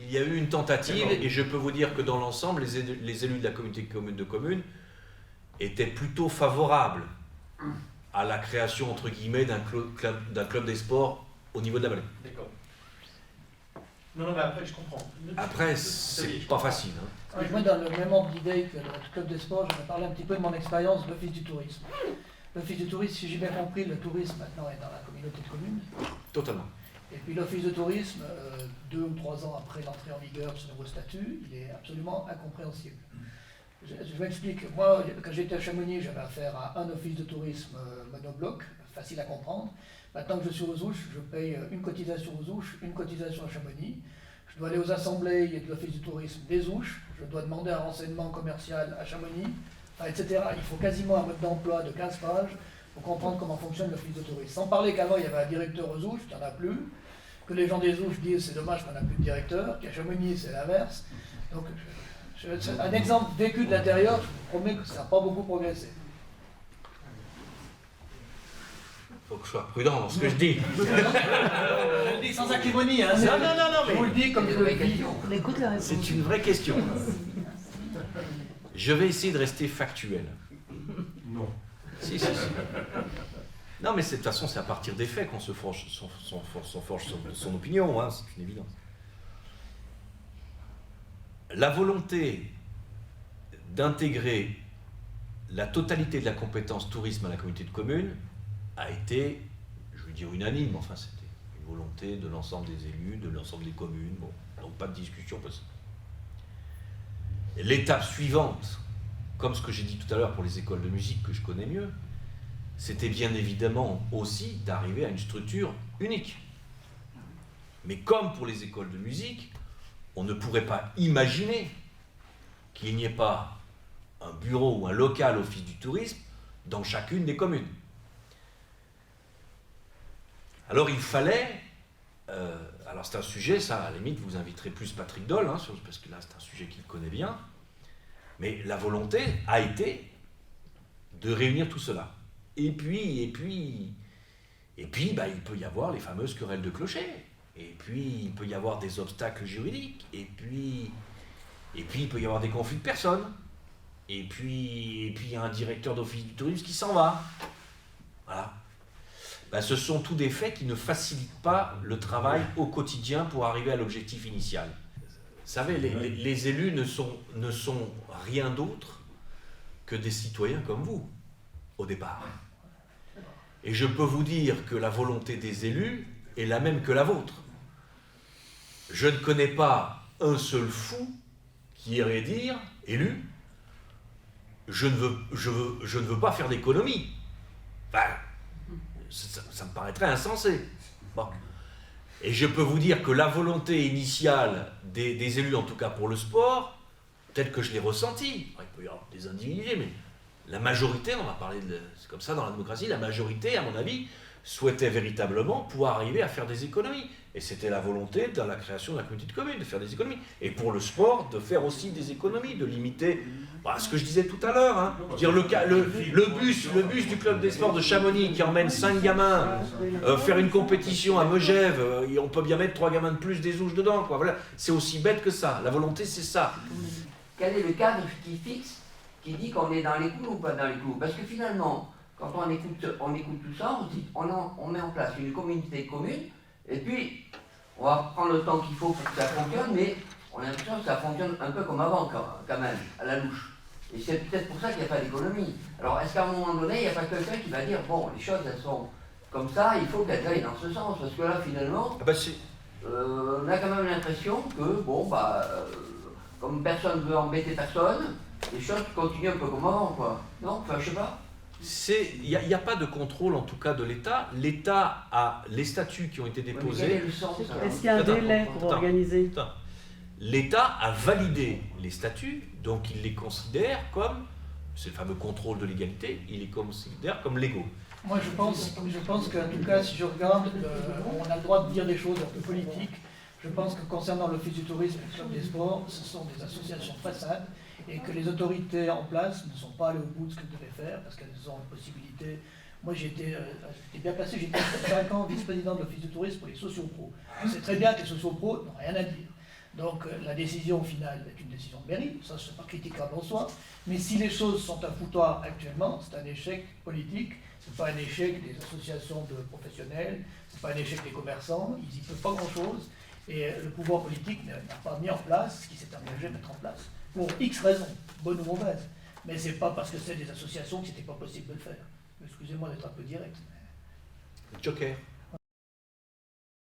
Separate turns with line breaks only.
Il y a eu une tentative, et je peux vous dire que dans l'ensemble, les élus de la communauté de communes étaient plutôt favorables à la création, entre guillemets, d'un club des sports au niveau de la vallée.
D'accord. Non, mais après, je comprends.
Après, c'est pas facile. Hein.
Moi, dans le même ordre d'idée que le club des sports, je vais parler un petit peu de mon expérience de l'Office du tourisme. L'Office du tourisme, si j'ai bien compris, le tourisme maintenant est dans la communauté de communes.
Totalement.
Et puis l'Office de tourisme, 2 ou 3 ans après l'entrée en vigueur de ce nouveau statut, il est absolument incompréhensible. Je m'explique. Moi, quand j'étais à Chamonix, j'avais affaire à un office de tourisme monobloc, facile à comprendre. Maintenant que je suis aux Ouches, je paye une cotisation aux Ouches, une cotisation à Chamonix. Je dois aller aux assemblées de l'Office du tourisme des Ouches. Je dois demander un renseignement commercial à Chamonix, enfin, etc. Il faut quasiment un mode d'emploi de 15 pages pour comprendre comment fonctionne l'Office de tourisme. Sans parler qu'avant, il y avait un directeur aux Ouches, il n'y en a plus. Que les gens des Ouches disent c'est dommage qu'on n'a plus de directeur, qu'à Chamonix, c'est l'inverse. Donc, c'est un exemple vécu de l'intérieur, je vous promets que ça n'a pas beaucoup progressé.
Il faut que je sois prudent dans ce que je dis.
Je le dis sans acrimonie, hein.
Non,
Je vous le dis comme je le vis.
On écoute la réponse.
C'est une vraie question. Je vais essayer de rester factuel.
Non.
Si. Non, mais de toute façon, c'est à partir des faits qu'on se forge son opinion, hein, c'est une évidence. La volonté d'intégrer la totalité de la compétence tourisme à la communauté de communes a été, je veux dire unanime, enfin c'était une volonté de l'ensemble des élus, de l'ensemble des communes, bon, donc pas de discussion possible. L'étape suivante, comme ce que j'ai dit tout à l'heure pour les écoles de musique que je connais mieux, c'était bien évidemment aussi d'arriver à une structure unique. Mais comme pour les écoles de musique, on ne pourrait pas imaginer qu'il n'y ait pas un bureau ou un local office du tourisme dans chacune des communes. Alors il fallait, alors c'est un sujet, ça à la limite vous inviterez plus Patrick Doll, hein, parce que là c'est un sujet qu'il connaît bien, mais la volonté a été de réunir tout cela. Et puis, bah, il peut y avoir les fameuses querelles de clocher. Et puis, il peut y avoir des obstacles juridiques. Et puis il peut y avoir des conflits de personnes. Et puis il y a un directeur d'office du tourisme qui s'en va. Voilà. Bah, ce sont tous des faits qui ne facilitent pas le travail au quotidien pour arriver à l'objectif initial. Vous savez, les élus ne sont rien d'autre que des citoyens comme vous, au départ. Et je peux vous dire que la volonté des élus est la même que la vôtre. Je ne connais pas un seul fou qui irait dire, élu, je ne veux pas faire d'économie. Enfin, ça me paraîtrait insensé. Bon. Et je peux vous dire que la volonté initiale des élus, en tout cas pour le sport, telle que je l'ai ressentie, il peut y avoir des individus, mais la majorité, on va parler c'est comme ça dans la démocratie, la majorité, à mon avis, souhaitait véritablement pouvoir arriver à faire des économies. Et c'était la volonté dans la création de la communauté de communes, de faire des économies. Et pour le sport, de faire aussi des économies, de limiter, ce que je disais tout à l'heure, hein, dire le bus du club des sports de Chamonix qui emmène 5 gamins, faire une compétition à Megève, on peut bien mettre 3 gamins de plus des Ouches dedans, quoi. Voilà. C'est aussi bête que ça. La volonté, c'est ça.
Quel est le cadre qui fixe, qui dit qu'on est dans les clous ou pas dans les clous? Parce que finalement, quand on écoute tout ça, on met en place une communauté commune, et puis on va prendre le temps qu'il faut pour que ça fonctionne, mais on a l'impression que ça fonctionne un peu comme avant quand même, à la louche. Et c'est peut-être pour ça qu'il n'y a pas d'économie. Alors est-ce qu'à un moment donné, il n'y a pas quelqu'un qui va dire, bon, les choses elles sont comme ça, il faut qu'elles aillent dans ce sens, parce que là finalement, on a quand même l'impression que, comme personne ne veut embêter personne, les choses continuent un peu comme avant, quoi. Non? Enfin, je sais pas.
Il n'y a pas de contrôle, en tout cas, de l'État. L'État a les statuts qui ont été déposés.
Est-ce qu'il y a un délai pour organiser?
L'État a validé les statuts, donc il les considère comme, c'est le fameux contrôle de légalité, il les considère comme légaux.
Moi, je pense qu'en tout cas, si je regarde, on a le droit de dire des choses un peu politiques. Je pense que concernant l'Office du tourisme et le Club des sports, ce sont des associations façades et que les autorités en place ne sont pas allées au bout de ce qu'elles devaient faire parce qu'elles ont une possibilité. Moi, j'étais bien placé, j'étais 5 ans vice-président de l'Office du tourisme pour les sociopros. Je sais très bien que les sociopros n'ont rien à dire. Donc la décision finale est une décision de mairie, ça c'est pas critiquable en soi, mais si les choses sont un foutoir actuellement, c'est un échec politique, c'est pas un échec des associations de professionnels, c'est pas un échec des commerçants, ils y peuvent pas grand-chose, et le pouvoir politique n'a pas mis en place ce qui s'est engagé à mettre en place, pour X raisons, bonnes ou mauvaises, mais c'est pas parce que c'est des associations que c'était pas possible de le faire. Excusez-moi d'être un peu direct.
Joker.